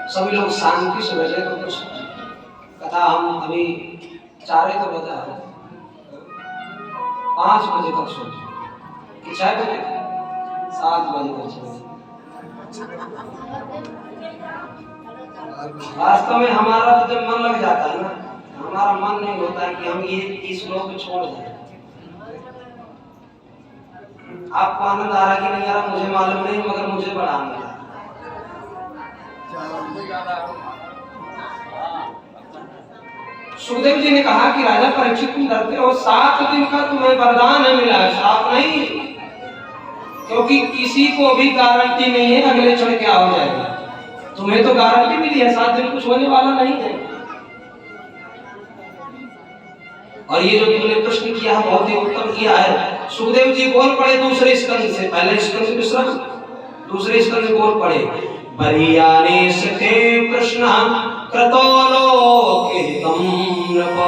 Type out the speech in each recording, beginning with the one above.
सभी लोग शांति से बैठे। तो कुछ कथा हम अभी 4 तो बजा 5 बजे तक सोचो कि 6 बजे 7 बजे तक सोचो। वास्तव में हमारा तो जब मन लग जाता है ना, हमारा मन नहीं होता है कि हम ये इस श्लोक को छोड़ दें। आपको आनंद आ रहा कि नहीं आ रहा मुझे मालूम नहीं, मगर मुझे बड़ा आनंद आ रहा। सुखदेव जी ने कहा कि राजा परीक्षित तुम डरते हो, 7 दिन का तुम्हें वरदान है मिला है, श्राप नहीं। क्योंकि किसी को भी गारंटी नहीं है अगले क्षण क्या हो जाएगा। तुम्हें तो गारंटी मिली है 7 दिन कुछ होने वाला नहीं है। और ये जो तुमने प्रश्न किया बहुत ही उत्तम किया है। सुखदेव जी बोल पड़े दूसरे स्कंद से, पहले स्कंद विश्राम, दूसरे स्कंद बोल पड़े बरियाने सते प्रश्न कृतो लोकहितं नृप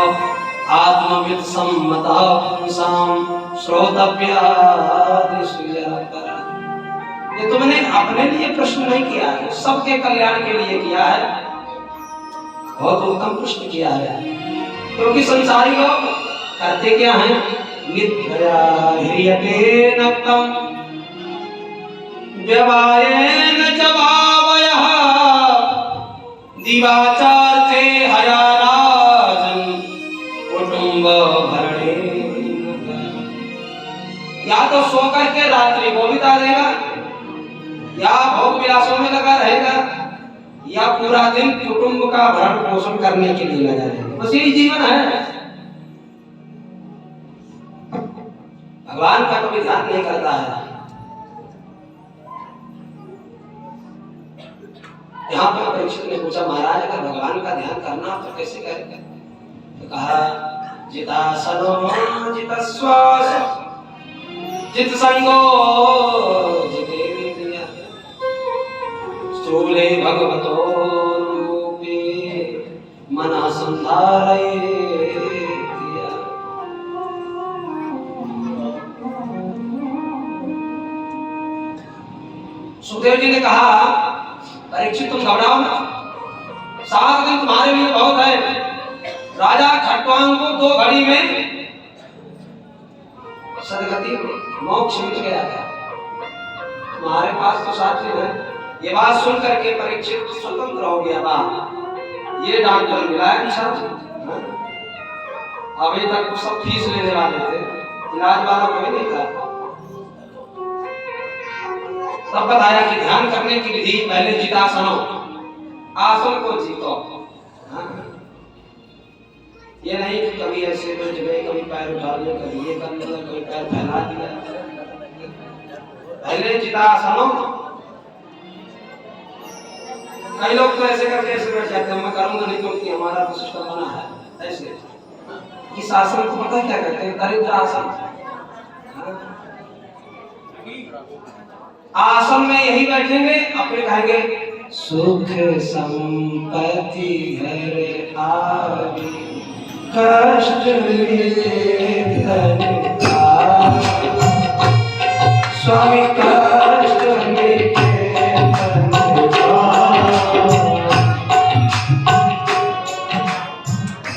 आत्मविद सम्मतः पुंसाम श्रोतव्यादिशयः। ये तुमने अपने लिए प्रश्न नहीं किया है, सबके कल्याण के लिए किया है। बहुत उत्तम प्रश्न किया है। क्योंकि संसारी लोग करते क्या हैं, नित्या ह्रियते नक्तम व्यवायेन जवावयः दिवाचार से हयाराजन कुटुंब भरणे। या तो सो करके रात्रि को बिता देगा, या भोग विलासों में लगा रहेगा, या पूरा दिन कुटुंब का भरण पोषण करने के लिए लगा रहेगा। बस यही जीवन है। भगवान का कभी ध्यान नहीं करता है। यहाँ पर परीक्षित ने पूछा, महाराज अगर भगवान का ध्यान करना तो कैसे करेगा? तो कहा जितासनो जितश्वास जित संगो जितेन्द्रिय स्थूले भगवतो रूपे मनः संधारयेत्। सुखदेव जी ने कहा, परीक्षित तुम घबराओ मत, 7 दिन तुम्हारे लिए बहुत है। राजा खट्वांग को 2 घड़ी में सदगति मोक्ष मिल गया था। तुम्हारे पास तो 7 दिन है। ये बात सुन करके परीक्षित स्वतंत्र हो गया। बात ये डॉक्टर मिला है कि अभी तक सब फीस लेने वाले थे, इलाज वाला कोई नहीं था। सब बताया कि ध्यान करने की विधि, पहले जितासनो, आसन को जीतो। ये नहीं कि कभी ऐसे बैठ गए, कभी पैर उठा लिया, कभी ये कर लिया, कभी पैर फैला दिया। पहले जितासनो। कई लोग तो ऐसे करके ऐसे बैठ जाते हैं, मैं करूंगा नहीं क्योंकि हमारा तो सिस्टम बना है ऐसे। इस आसन को पता क्या कहते हैं? दरिद्र आसन। आसन में यही बैठेंगे, अपने कहेंगे सुख संपत्ति घर आवे कष्ट स्वामी कष्ट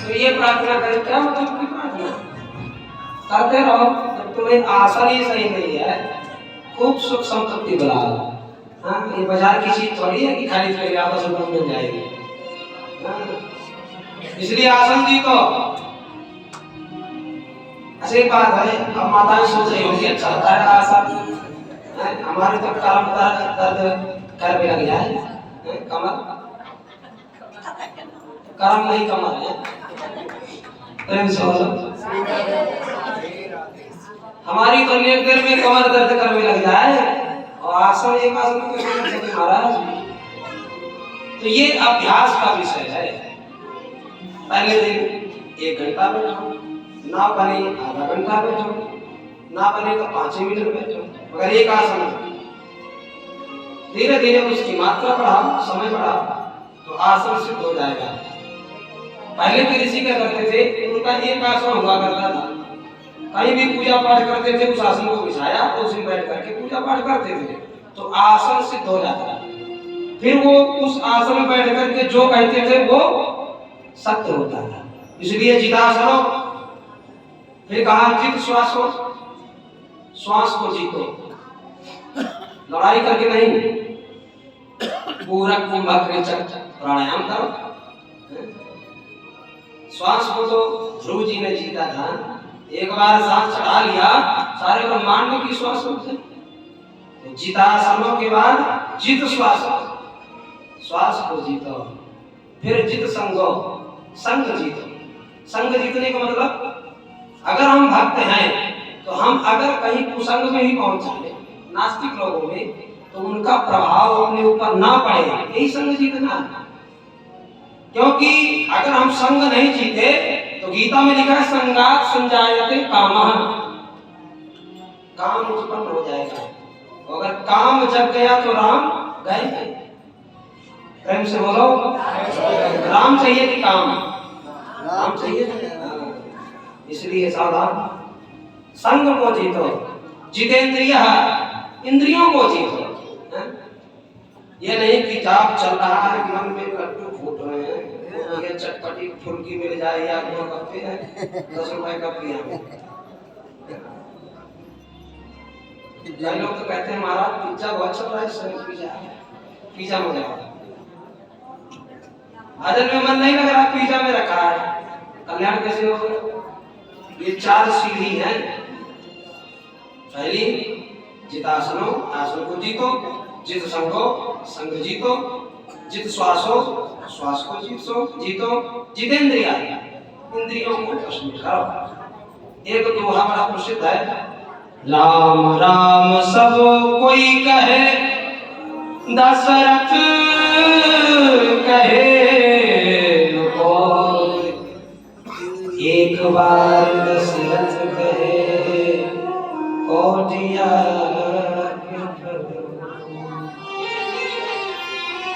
तो ये प्रार्थना करें। क्या मतलब की प्रार्थना करते रहो। जब तुम्हें आसन ही सही नहीं है, खूब सुख संपत्ति बढ़ाओ। हाँ, ये बाजार की चीज थोड़ी है कि खाली करके आपस में मिल जाएगी। इसलिए आसन जी तो ऐसी बात है। अब माताएं सोच रही होंगी अच्छा होता है आसन, हमारे तो कर्म दर्द कर भी लग जाए, कमर कर्म नहीं कमर है। प्रेम से बोलो, हमारी तो नेक देर में कमर दर्द करने लग जाए और आसन एक आसन में कैसे कर सकते महाराज? तो ये अभ्यास का विषय है। पहले दिन 1 घंटा बैठो, ना बने आधा घंटा बैठो, ना बने तो 5 मिनट बैठो, मगर एक आसन। धीरे धीरे उसकी मात्रा बढ़ाओ, समय बढ़ाओ, तो आसन सिद्ध हो जाएगा। पहले के ऋषि क्या करते थे, उनका एक आसन हुआ करता था। कहीं भी पूजा पाठ करते थे, उस आसन को बिछाया तो उसमें बैठ करके पूजा पाठ करते थे, तो आसन सिद्ध हो जाता है। फिर वो उस आसन में बैठ करके जो कहते थे वो सत्य होता था। इसलिए जितासनो, फिर कहा जित श्वासो, श्वास को जीतो, लड़ाई करके नहीं, पूरा कुंभक प्राणायाम करो। श्वास को तो ध्रुव जी ने जीता था, एक बार सांस चढ़ा लिया सारे ब्रह्मांड की श्वास होते। तो जितासनों के बाद जित श्वास, श्वास को जीतो, फिर जित संगो, संग जीतो। संग जीतने का मतलब, अगर हम भक्त हैं तो हम अगर कहीं कुसंग में ही पहुंच जाए नास्तिक लोगों में, तो उनका प्रभाव अपने ऊपर ना पड़े, यही संग जीतना है। क्योंकि अगर हम संग नहीं जीते तो गीता में लिखा है संगात संजायते कामः, काम उत्पन्न हो जाएगा। अगर काम जग गया तो राम गए। प्रेम से बोलो, राम चाहिए कि काम? राम चाहिए। इसलिए सावधान, संग को जीतो, जितेंद्रिय, इंद्रियों को जीतो। ये नहीं कि जाप चल रहा है, मन में लड्डू फूट रहे हैं, ये चटपटी फुल्की मिल जाए या गोलगप्पे हैं 10 रुपए का पिया। कई लोग तो कहते हैं महाराज पिज्जा बहुत चल रहा है, पिज्जा मंगाओ। भजन में मन नहीं लग रहा, पिज्जा में रखा है, कल्याण कैसे होगा? ये 4 सीढ़ी है। पहली जितासनो, आसन को जीतो, जित संगो, संग जीतो, जित श्वासो, श्वास को जीतो, जितेंद्रिया, इंद्रियों को वश में करो। एक दोहा बड़ा प्रसिद्ध है, राम राम सब कोई कहे, दशरथ कहे एक बार दशरथ कहे कोटिया।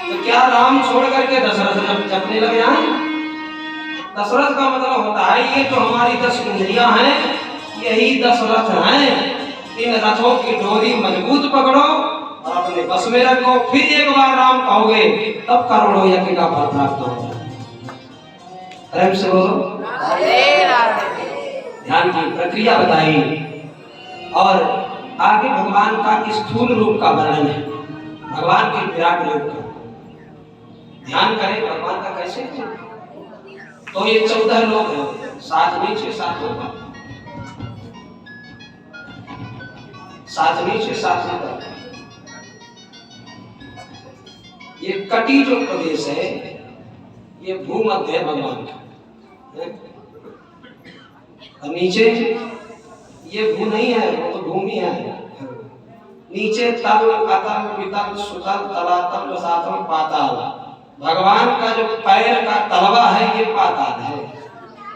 तो क्या राम छोड़ करके दशरथ जपने लगे हैं? दशरथ का मतलब होता है ये जो हमारी 10 इंद्रियां हैं, यही 10 रथ हैं। इन रथों की डोरी मजबूत पकड़ो और अपने बस में रखो, फिर एक बार राम कहोगे तब करोड़ों यज्ञ का फल प्राप्त होगा। प्रेम से बोलो, ध्यान की प्रक्रिया बताई और आगे भगवान का स्थूल रूप का वर्णन है, भगवान के विराट रूप का। ध्यान करें भगवान का कैसे। तो ये 14 लोग हैं, 7 नीचे 7 ऊपर, 7 नीचे 7 ऊपर। ये कटी जो प्रदेश है ये भूमध्य है भगवान का, और नीचे ये भू नहीं है, वो तो भूमि है। नीचे तल, अतल, वितल, सुतल, तलातल, रसातल, पाताल। भगवान का जो पैर का तलवा है ये पाताल है।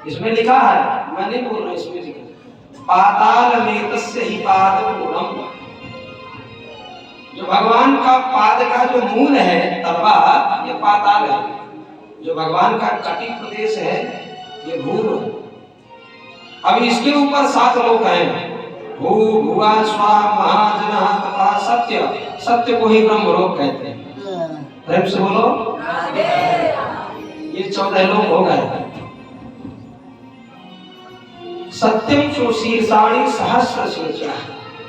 इसमें लिखा है, मैं नहीं बोल रहा, इसमें लिखा पाताल नेतस्य ही पाद मूलम। जो भगवान का पाद का जो मूल है तलवा, ये पाताल है। जो भगवान का कटी प्रदेश है ये भूम है। अब इसके ऊपर 7 लोक हैं, भू, भुवा, स्वा, महा, जना, तपा, सत्य। सत्य को ही ब्रह्म लोक कहते हैं। प्रेम से बोलो, ये 14 लोक हो गए। सत्यम चो शीर्षाणी सहस्र शीर्षा,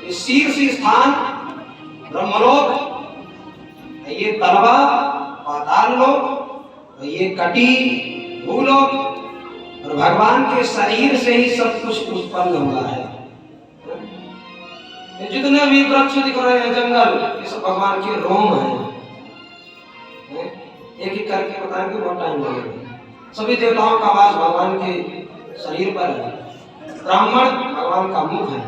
ये शीर्ष स्थान ब्रह्मलोक, ये तलवा पाताल लोक, ये कटी भूलोक, और भगवान के शरीर से ही सब कुछ उत्पन्न हुआ है। ये जितने भी वृक्ष दिख रहे हैं जंगल, ये सब भगवान के रोम हैं। एक एक करके बताएंगे, बहुत टाइम लगेगा। सभी देवताओं का वास भगवान के शरीर पर है। ब्राह्मण भगवान का मुख है,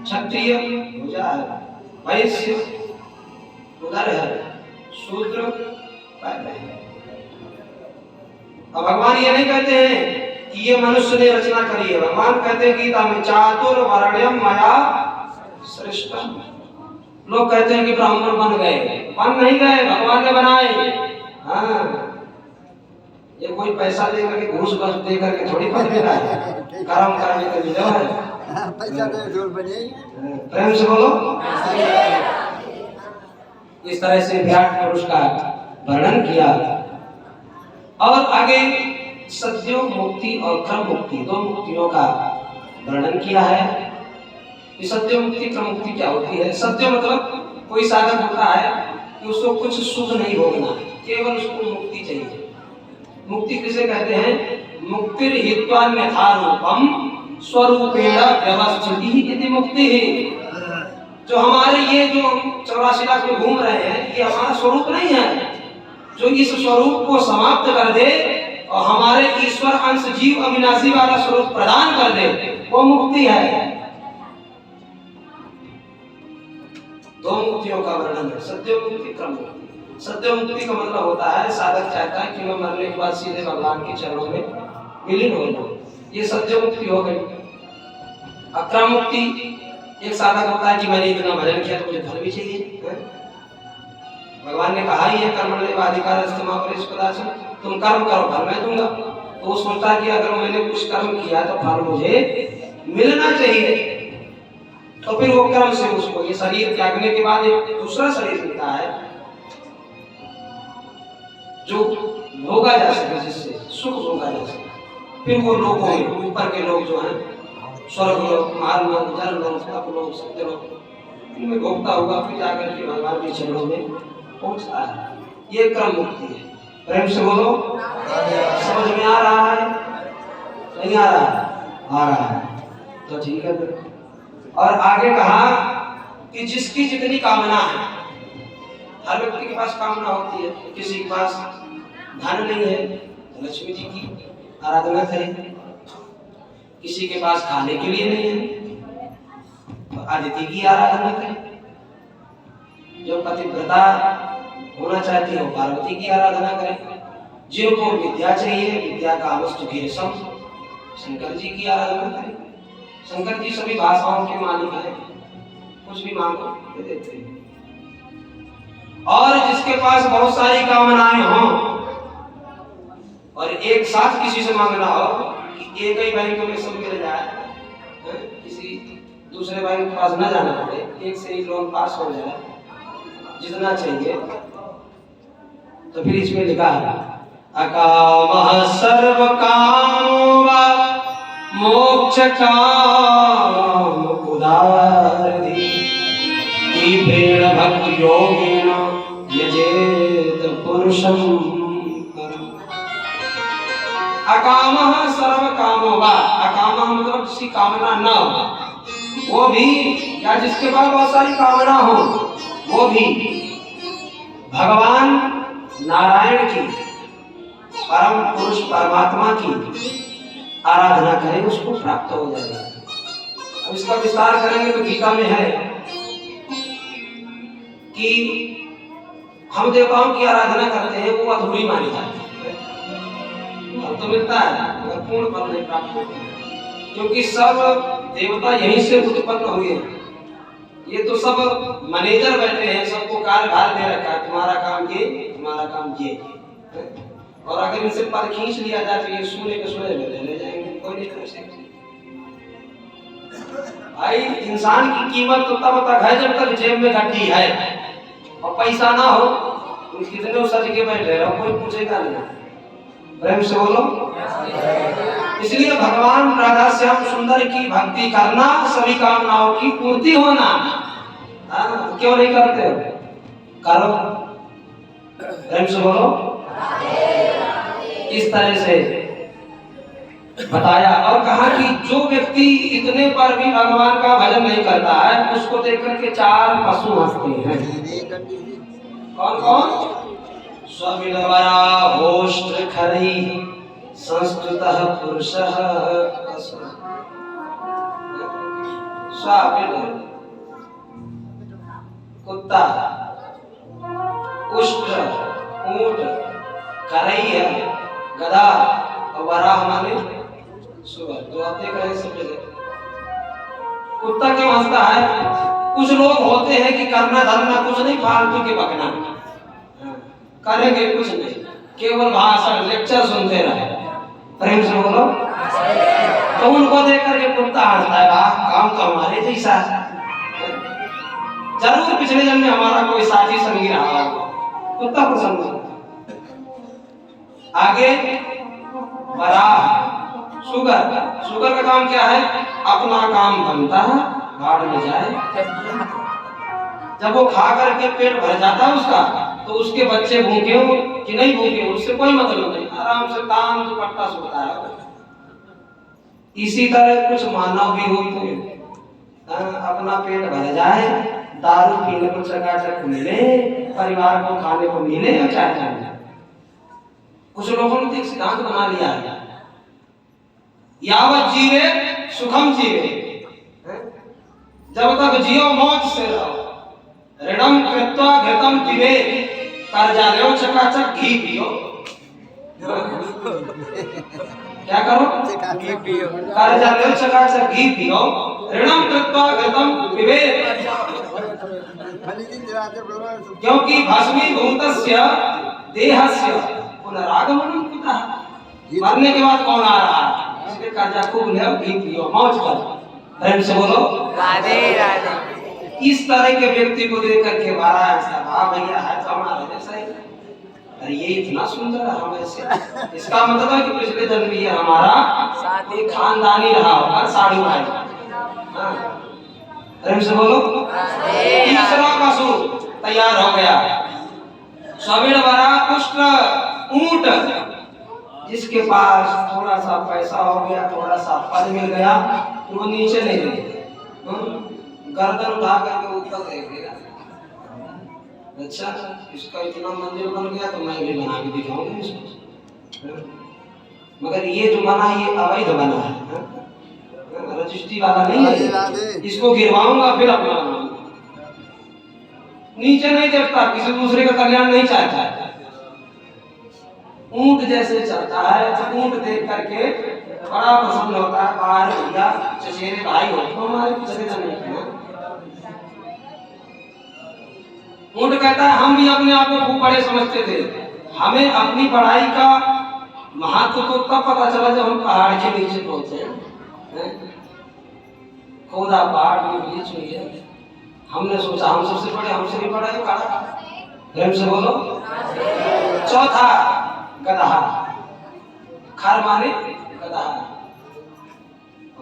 क्षत्रिय भुजा है, वैश्य उदर है, शूद्र पैर है। अब भगवान ये नहीं कहते हैं कि ये मनुष्य ने रचना करी है। भगवान कहते हैं गीता में चातुर्वर्ण्यम मया सृष्टम। लोग कहते हैं कि ब्राह्मण बन गए, बन नहीं गए, भगवान ने बनाए। हाँ, ये कोई पैसा दे करके, घूस बस दे करके थोड़ी बन गया है, कर्म करने के लिए है। पैसा दे जोर बने। प्रेम से बोलो। इस तरह से विराट पुरुष का वर्णन किया। और आगे सत्य मुक्ति और क्रम मुक्ति, दो मुक्तियों का वर्णन किया है। कि सत्य मुक्ति क्रम मुक्ति क्या होती है। सत्य मतलब कोई साधक होता है कि उसको कुछ सुख नहीं भोगना, केवल उसको मुक्ति चाहिए। मुक्ति किसे कहते हैं? मुक्तिर हित्वान्यथा रूपम स्वरूपेण व्यवस्थिति इति मुक्ति है। जो हमारे ये जो 84 लाख में घूम रहे हैं, ये हमारा स्वरूप नहीं है। जो इस स्वरूप को समाप्त कर दे और हमारे ईश्वर अंश जीव अविनाशी वाला स्वरूप प्रदान कर दे, वो मुक्ति है। दो मुक्तियों का वर्णन है, सत्य मुक्ति क्रम मुक्ति। सत्य मुक्ति का मतलब होता है साधक चाहता है कि मैं मरने के बाद सीधे भगवान के चरणों में विलीन हो जाऊं, ये सत्य मुक्ति हो गई। अक्रम मुक्ति, एक साधक होता है कि मैंने इतना भजन किया तो मुझे फल भी चाहिए। भगवान ने कहा ही है कर्मण्येवाधिकारस्ते मा फलेषु कदाचन, तुम कर्म करो फल मैं दूंगा। तो वो सोचता है कि अगर मैंने कुछ कर्म किया तो फल मुझे मिलना चाहिए। तो फिर वो कर्म से उसको ये शरीर त्यागने के बाद एक दूसरा शरीर मिलता है जो भोगा जा सके, जिससे सुख भोगा जा सके। फिर वो लोग ऊपर के लोग जो हैं, स्वर्ग लोग, महान लोग, जल लोग, तप लोग, सत्य लोग, इनमें भोगता हुआ फिर जाकर के भगवान के चरणों में पहुंचता है। ये क्रम मुक्ति है। प्रेम से बोलो, समझ में आ रहा है? नहीं आ रहा है? आ रहा है तो ठीक है। और आगे कहा कि जिसकी जितनी कामना है, हर व्यक्ति के पास कामना होती है। किसी के पास धन नहीं है तो लक्ष्मी जी की आराधना करें, किसी के पास खाने के लिए नहीं है तो आदित्य की आराधना करें, जो पतिव्रता होना चाहती है वो पार्वती की आराधना करें, जिनको विद्या चाहिए विद्या का अवस्तु गिरसम शंकर जी की आराधना करें। शंकर जी सभी भाषाओं के मालिक हैं, कुछ भी मांगो दे देते हैं। और जिसके पास बहुत सारी कामनाएं हों और एक साथ किसी से मांगना हो कि एक ही बैंक में सब मिल जाए, किसी दूसरे बैंक के पास न जाना पड़े, एक से ही लोन पास हो जाए जितना चाहिए, तो फिर इसमें लिखा है अकामः सर्व कामो वा मोक्ष काम उदारधि तीव्रेण भक्ति योगेन यजेत पुरुषं परम्। अकामः सर्व कामो वा, अकामः मतलब जिसकी कामना न हो, वो भी, या जिसके पास बहुत सारी कामना हो वो भी भगवान नारायण की, परम पुरुष परमात्मा की आराधना करें, उसको प्राप्त हो जाएगा। अब इसका विस्तार करेंगे तो गीता में है कि हम देवताओं की आराधना करते हैं वो अधूरी मानी जाती है, फल तो मिलता है मगर पूर्ण फल नहीं प्राप्त होता, क्योंकि सब देवता यहीं से उत्पन्न हुए हैं। ये तो सब मैनेजर बैठे हैं, सबको कार्यभार दे रखा है, तुम्हारा काम ये, तुम्हारा काम ये। और अगर इनसे पद खींच लिया जाए तो ये सोने के सोने में ले जाएंगे, कोई नहीं कर सकते। भाई इंसान की कीमत तो तब तक है जब तक जेब में घटी है, और पैसा ना हो तो कितने सज के बैठे रहो, कोई पूछेगा नहीं। प्रेम से बोलो। इसलिए भगवान राधा श्याम सुंदर की भक्ति करना, सभी कामनाओं की पूर्ति होना, क्यों नहीं करते हो? करो। प्रेम से बोलो। इस तरह से बताया और कहा कि जो व्यक्ति इतने पर भी भगवान का भजन नहीं करता है, उसको देख करके चार पशु हंसते हैं। कौन कौन? स्वविनवरा होष्ट्र खरी संस्कृतः पुरुषः स्वाविन कुत्ता, उष्ट्र ऊंट, करई गधा और वराह माने सुअर। तो आप देख रहे हैं सब जगह कुत्ता क्यों हंसता है? कुछ लोग होते हैं कि करना धरना कुछ नहीं, फालतू के बकना करेंगे कुछ नहीं, केवल भाषण लेक्चर सुनते रहे। प्रेम से बोलो। तो उनको देख करके कुत्ता हंसता है, वाह काम तो हमारे जैसा है, जरूर पिछले जन्म में हमारा कोई साथी संगी रहा होगा। कुत्ता पसंद है। आगे बराह, शुगर। शुगर का काम क्या है? अपना काम बनता है, भाड़ में जाए। जब वो खा करके पेट भर जाता है उसका, तो उसके बच्चे भूखे हो कि नहीं भूखे, उससे कोई मतलब नहीं, आराम से तान दुपट्टा सोता है। इसी तरह कुछ मानव भी होते हैं, अपना पेट भर जाए, दारू पीने को चकाचक मिले, परिवार को खाने को मिले और चाहे जाए। कुछ लोगों ने एक सिद्धांत बना लिया है, यावत जीवे सुखम जीवे, जब तक जियो मौज से रहो। ऋणम कृत्वा घृतम पिबे, कर्जा लो चकाचक घी पियो। क्या करो? घी पियो। कर्जा लो चकाचक घी पियो, ऋणम कृत्वा घृतम पिबे, क्योंकि भस्मीभूतस्य देहस्य पुनरागमनम कुतः। मरने के बाद कौन आ रहा है? इसलिए कर्जा खूब ले, घी पियो, मौज करो। प्रेम से बोलो राधे राधे। इस तरह के व्यक्ति को देख करके महाराज साहब, हाँ भैया है तो हमारा जैसा ही, अरे ये इतना सुंदर है हम ऐसे, इसका मतलब है कि पिछले जन्म ये हमारा एक खानदानी रहा होगा साड़ू भाई। प्रेम से बोलो। तीसरा पशु तैयार हो गया, सविण बरा पुष्ट ऊंट, जिसके पास थोड़ा सा पैसा हो गया, थोड़ा सा पद मिल गया, वो नीचे नहीं रहेगा, गर्दन उठा करके ऊपर रहेगा। अच्छा, इसका इतना मंदिर बन गया तो मैं भी बना के दिखाऊंगा इसको। मगर ये जो बना ये अवैध बना है, रजिस्ट्री वाला नहीं है, इसको गिरवाऊंगा फिर अपना बनाऊंगा। नीचे नहीं देखता, किसी दूसरे का कल्याण नहीं चाहता। ऊंट जैसे चलता है, ऊंट देख करके बड़ा पसंद होता है, बाहर भैया चचेरे भाई हो तो हमारे चले जाने हैं। ऊंट कहता है हम भी अपने आप को खूब बड़े समझते थे, हमें अपनी पढ़ाई का महत्व तो तब पता चला जब हम पहाड़ के नीचे पहुंचे। खोदा पहाड़ में बीच हुई है, हमने सोचा हम सबसे बड़े, हमसे भी बड़ा है काड़ा। प्रेम से बोलो। चौथा गधा, खर माने गधा।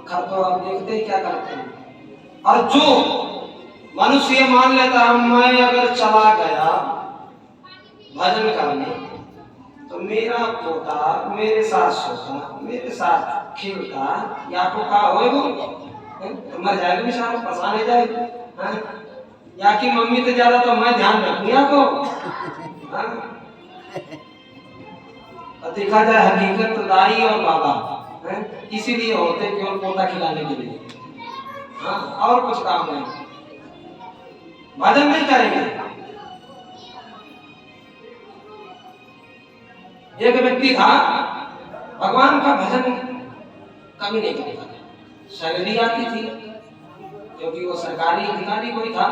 खर तो आप देखते हैं क्या करते हैं। और जो मनुष्य मान लेता है मैं अगर चला गया भजन करने तो मेरा पोता मेरे साथ सोता, मेरे साथ खेलता, या तो का होएगो तो मर जाएगा बेचारा, पसाने जाएगा, या कि मम्मी तो ज्यादा तो मैं ध्यान रखूंगा को। देखा जाए हकीकत तो दाई और बाबा इसीलिए होते केवल पोता खिलाने के लिए, और कुछ काम नहीं, भजन नहीं करेंगे। एक व्यक्ति था भगवान का भजन कभी नहीं करता, सैलरी आती थी क्योंकि वो सरकारी अधिकारी कोई था,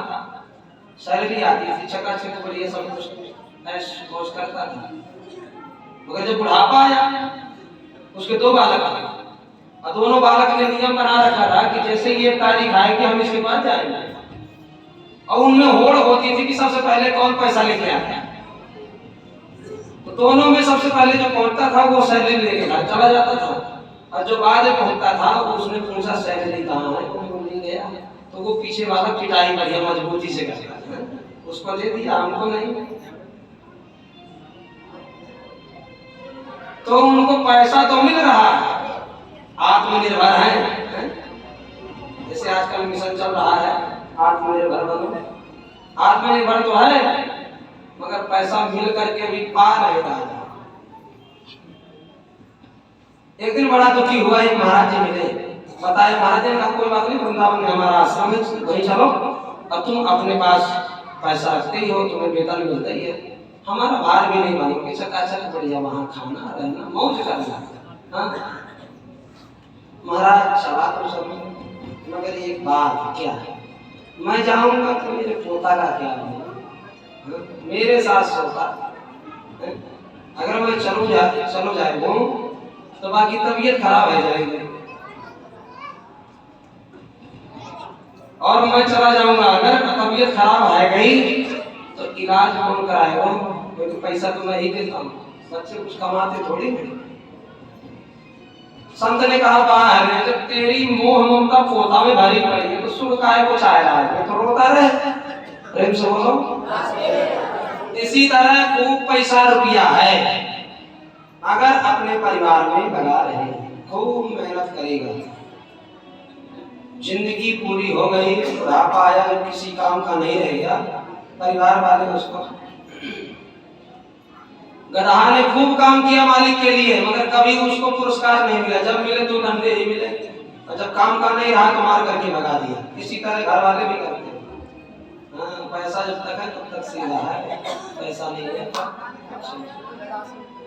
सैलरी आती थी, चकाचक बढ़िया सब कुछ ऐश मौज करता था। मगर जब बुढ़ापा आया उसके दो बालक आए, और दोनों बालक ने नियम बना रखा था कि जैसे ये तारीख आएगी हम इसके पास जाएंगे, और उनमें होड़ होती थी कि सबसे पहले कौन पैसा लेके आता है। तो दोनों में सबसे पहले जो पहुंचता था वो सैलरी लेके घर चला जाता था, और जो बाद में पहुंचता था उसने पूछा सैलरी कहाँ है, वो नहीं गया, तो वो पीछे वाला पिटाई बढ़िया मजबूती से करता है, उसको दे दिया, हमको नहीं। तो उनको पैसा तो मिल रहा है, आत्मनिर्भर है, जैसे आजकल मिशन चल रहा है आत्मनिर्भर बनो, आत्मनिर्भर तो है मगर पैसा मिल करके भी पा नहीं रहा। एक दिन बड़ा दुखी हुआ, एक महाराज जी मिले, बताए महाराज जी का कोई बात नहीं, वृंदावन में हमारा आश्रम है, वहीं चलो, अब तुम अपने पास पैसा रखते ही हो, तुम्हें वेतन मिलता ही है, हमारा भार भी नहीं मानोगे, चकाचक बढ़िया वहाँ खाना रहना मौज करना। महाराज चला तो सब, मगर एक बात क्या है, मैं जाऊंगा तो मेरे पोता का क्या होगा, मेरे साथ सोता, अगर मैं चलो जाएगा तो बाकी तबीयत खराब हो जाएगी, और मैं चला जाऊंगा अगर तबीयत खराब है गई तो इलाज कौन कराएगा, क्योंकि पैसा तो मैं ही देता हूँ, बच्चे कुछ कमाते थोड़ी हैं। संत ने कहा बाहर है, जब तेरी मोह ममता पोता में भरी पड़ी है तो सुख काय को चाह रहा है, तो रोता रहे। प्रेम से बोलो। इसी तरह खूब पैसा रुपया है, अगर अपने परिवार में लगा रहे, खूब मेहनत करेगा, जिंदगी पूरी हो गई, बुढ़ापा आया जब किसी काम का नहीं रहेगा, परिवार वाले उसको, गधा ने खूब काम किया मालिक के लिए मगर कभी उसको पुरस्कार नहीं मिला, जब मिले तो डंडे ही मिले, और जब काम का नहीं रहा तो मार करके भगा दिया। इसी तरह घर वाले भी करते हैं। हाँ, पैसा जब तक है तब तक सीधा है, पैसा नहीं है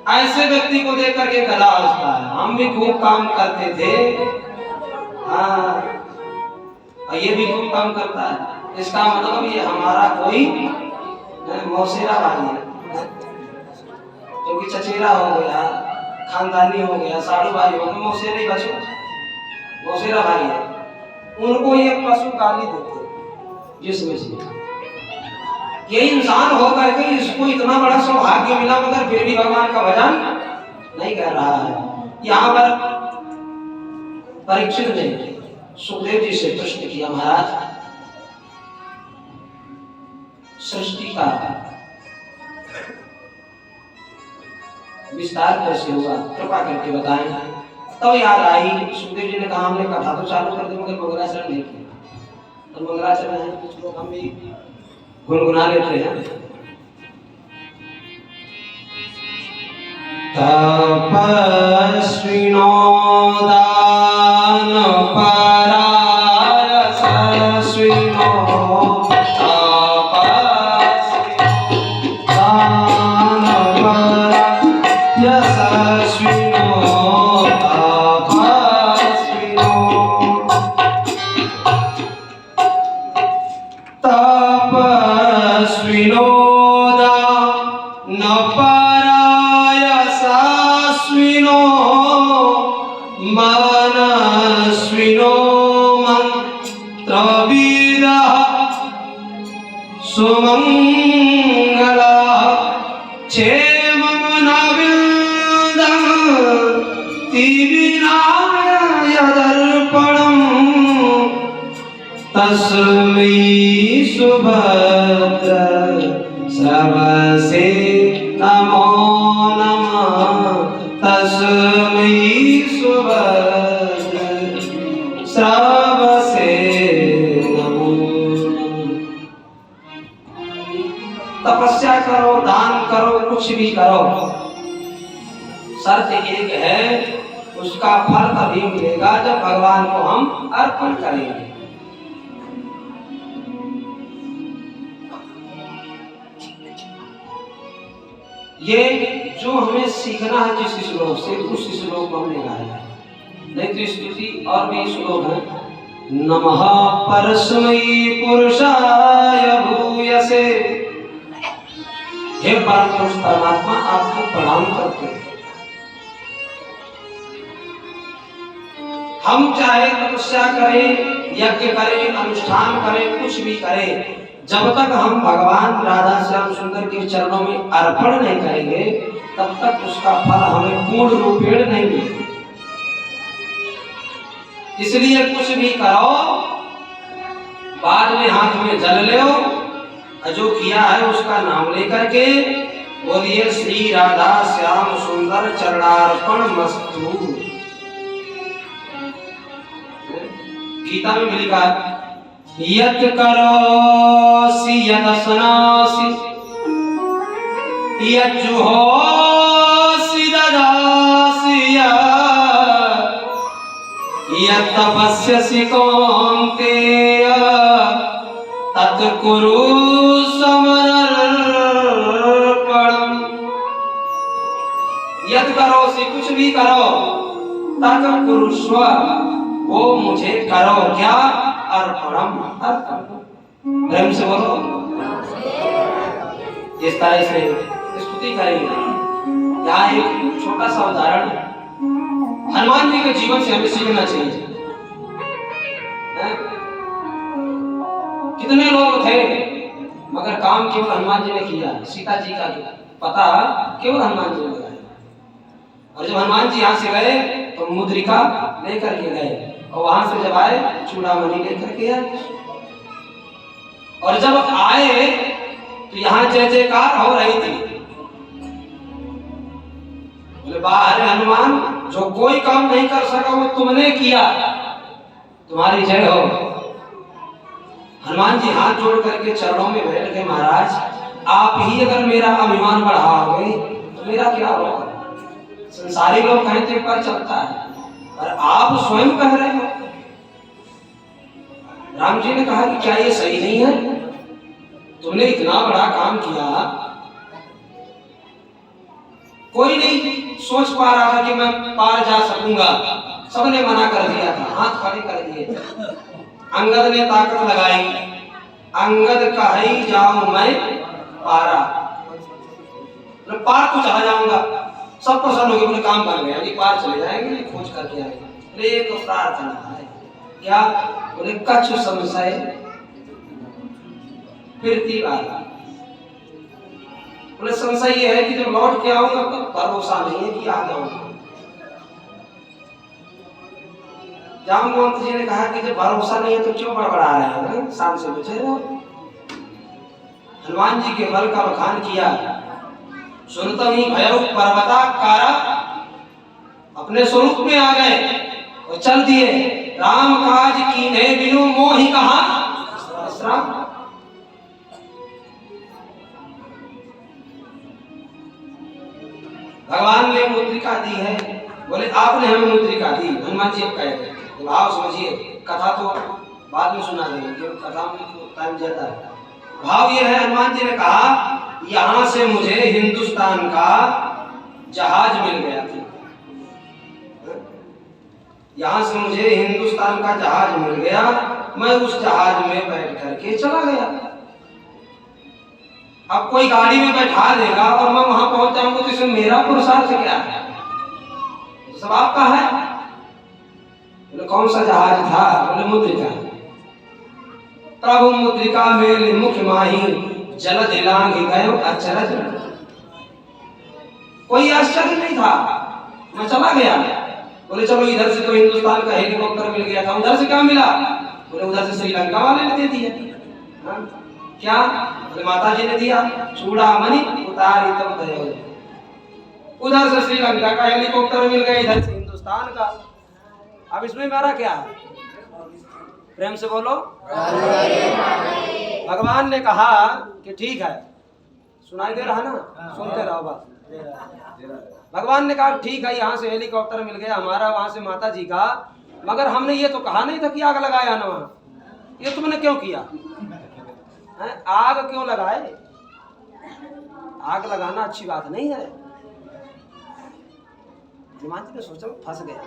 ऐसे व्यक्ति को देख करके गला हंसता है। हम भी खूब काम करते थे, हाँ, और ये भी खूब काम करता है, इसका मतलब ये हमारा कोई मौसेरा भाई है, क्योंकि चचेरा हो गया, खानदानी हो गया, साड़ू भाई हो गया, मौसेरे बचो, मौसेरा भाई है, उनको ये पशु गाली देते जिस वजह से ये इंसान होकर के इसको इतना बड़ा सौभाग्य मिला मगर फिर भी भगवान का भजन नहीं कर रहा है। यहाँ पर परीक्षित ने सुखदेव जी से प्रश्न किया, महाराज सृष्टि का विस्तार कैसे हुआ, कृपा करके बताएं। तब याद आई, सुखदेव जी ने कहा हमने कथा तो चालू कर दी मगर मंगलाचरण नहीं किया। तो मंगलाचरण है कुछ लोग हम भी गुनगुना लेते हैं। तपस्विनो दान पराय सस्विनो सुमंगला क्षेमं नविन्दं तिविनाय दर्पणं तस्मै सुभद्र श्रवसे नमो नमः तस्मै सुभद्र श्रवसे नमो नमः। तपस्या करो, दान करो, कुछ भी करो, शर्त एक है, उसका फल तभी मिलेगा जब भगवान को हम अर्पण करेंगे। ये जो हमें सीखना है जिस श्लोक से, उस श्लोक को हमने गाया है। नहीं तो स्तुति और भी श्लोक है। नमः परस्मै पुरुषाय भूयसे। हे परम पुरुष परमात्मा, आपको प्रणाम करते हैं। हम चाहे तपस्या करें, यज्ञ करें, अनुष्ठान करें, कुछ भी करें, जब तक हम भगवान राधा श्याम सुंदर के चरणों में अर्पण नहीं करेंगे तब तक उसका फल हमें पूर्ण रूपेण नहीं मिलेगा। इसलिए कुछ भी करो, बाद में हाथ में जल लो, जो किया है उसका नाम लेकर के बोलिए श्री राधा श्याम सुंदर चरणार्पण मस्तु। गीता में भी लिखा है यत् करोसि यदसनासि यज्जुहोसि ददासि यत् तपस्यसि कौन्तेय तत् कुरु समर्पणम्। यत् करोसि, कुछ भी करो, तत् कुरुष्व, वो मुझे करो, क्या अर्पणम, अर्पण। प्रेम से बोलो। इस तरह से स्तुति करेंगे। यहाँ एक छोटा सा उदाहरण हनुमान जी के जीवन से हमें सीखना चाहिए। कितने लोग थे मगर काम केवल हनुमान जी ने किया। सीता जी का पता केवल हनुमान जी ने लगाया। और जब हनुमान जी यहाँ से गए तो मुद्रिका लेकर के गए, और वहां से जब आए चूड़ामणि लेकर के आए। और जब आए तो यहाँ जय जयकार हो रही थी। बोले बाहर हनुमान, जो कोई काम नहीं कर सका वो तुमने किया, तुम्हारी जय हो। हनुमान जी हाथ जोड़ करके चरणों में बैठ गए, महाराज आप ही अगर मेरा अभिमान बढ़ाओगे तो मेरा क्या होगा। संसारी लोग कहें तो एक बार चलता है, पर आप स्वयं कह रहे हो। राम जी ने कहा कि क्या ये सही नहीं है, तुमने इतना बड़ा काम किया, कोई नहीं सोच पा रहा था कि मैं पार जा सकूंगा, सबने मना कर दिया था, हाथ खड़े कर दिए। अंगद ने ताकत लगाई, अंगद कही जाऊं मैं पारा, तो पार तो चला जाऊंगा। सब प्रसन्न हो गए, बोले काम बन गया, पार चले जाएंगे, खोज करके आएंगे। एक प्रार्थना है क्या, बोले कछु संशय फिरती वाला। बोले संशय ये है कि जब लौट के आऊंगा तो भरोसा नहीं है कि आ जाऊंगा। जामवंत जी ने कहा कि जब भरोसा नहीं है तो क्यों बड़बड़ा रहे हैं, शाम से बचे रहो। हनुमान जी के बल का बखान किया। सुनतम ही भयउ पर्वताकारा, अपने स्वरूप में आ गए और चल दिए। राम काज कीन्हे बिनु मोहि कहा विश्राम। भगवान ने मुद्रिका दी है, बोले आपने हमें मुद्रिका दी। हनुमान जी कह रहे भाव समझिए, कथा तो बाद में सुना देंगे, कथा में तो टाइम ज्यादा है। भाव ये है, हनुमान जी ने कहा यहां से मुझे हिंदुस्तान का जहाज मिल गया था, यहां से मुझे हिंदुस्तान का जहाज मिल गया, मैं उस जहाज में बैठ करके चला गया। अब कोई गाड़ी में बैठा देगा और मैं वहां पहुंच जाऊंगा तो इसमें मेरा पुरुषार्थ क्या है, सब आपका है। बोले कौन सा जहाज था, बोले मुद्रिका। प्रभु मुद्रिका मेल मुख माही, जल दिलांग गयो अचरज। कोई आश्चर्य नहीं था, मैं चला गया। बोले चलो इधर से तो हिंदुस्तान का हेलीकॉप्टर मिल गया था, उधर से क्या मिला, बोले उधर से श्रीलंका वाले ने दे दिया। क्या, बोले माता जी ने दिया, चूड़ामणि उतारी तब दया। उधर से श्रीलंका का हेलीकॉप्टर मिल गया, इधर से हिंदुस्तान का। अब इसमें मेरा क्या है, प्रेम से बोलो। भगवान ने कहा कि ठीक है, सुनाई दे रहा ना, सुनते रहो बात। भगवान ने कहा ठीक है, यहाँ से हेलीकॉप्टर मिल गया हमारा, वहां से माता जी का, मगर हमने ये तो कहा नहीं था कि आग लगाया ना वहां, ये तुमने क्यों किया है? आग क्यों लगाए, आग लगाना अच्छी बात नहीं है। हनुमान जी ने सोचा फंस गया।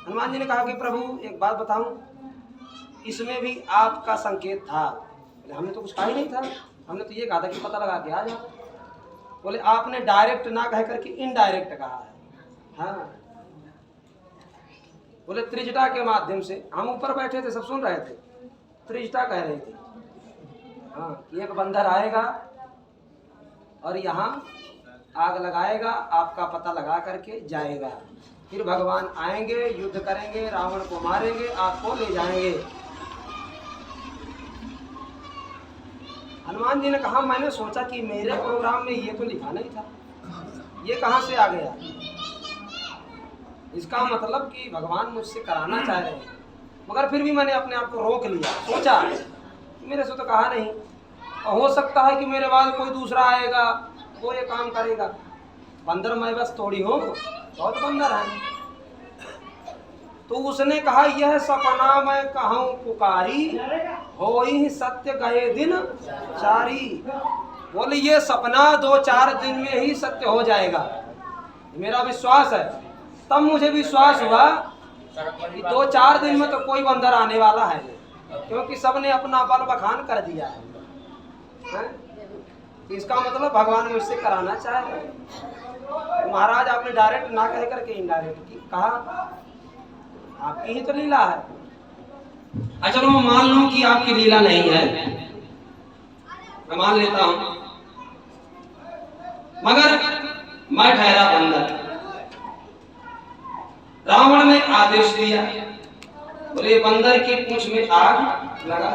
हनुमान जी ने कहा कि प्रभु एक बात बताऊं, इसमें भी आपका संकेत था। हमने तो कुछ कहा ही नहीं था, हमने तो ये कहा था कि पता लगा के आ जाओ। बोले आपने डायरेक्ट ना कह करके इनडायरेक्ट कहा है। हाँ, बोले त्रिजटा के माध्यम से, हम ऊपर बैठे थे सब सुन रहे थे, त्रिजटा कह रही थी। हाँ, एक बंदर आएगा और यहाँ आग लगाएगा, आपका पता लगा करके जाएगा, फिर भगवान आएंगे, युद्ध करेंगे, रावण को मारेंगे, आपको ले जाएंगे। हनुमान जी ने कहा मैंने सोचा कि मेरे प्रोग्राम में ये तो लिखा नहीं था, ये कहां से आ गया। इसका मतलब कि भगवान मुझसे कराना चाह रहे हैं, मगर फिर भी मैंने अपने आप को रोक लिया। सोचा मेरे से तो कहा नहीं, और हो सकता है कि मेरे बाद कोई दूसरा आएगा वो ये काम करेगा। बंदर मैं बस थोड़ी हूँ, बहुत बंदर है। तो उसने कहा यह सपना मैं कहूँ पुकारी, हो ही सत्य गए दिन चारी। बोले ये सपना 2-4 दिन में ही सत्य हो जाएगा, मेरा विश्वास है। तब मुझे विश्वास हुआ कि 2-4 दिन में तो कोई बंदर आने वाला है, क्योंकि सबने अपना बल बखान कर दिया है। इसका मतलब भगवान मुझसे कराना चाह रहे हैं। महाराज आपने डायरेक्ट ना कह करके इनडायरेक्ट कहा, आपकी ही तो लीला है। अच्छा मैं मान लूं कि आपकी लीला नहीं है, मैं मान लेता हूं, मगर मैं ठहरा बंदर। रावण ने आदेश दिया, बोले बंदर की पूंछ में आग लगा।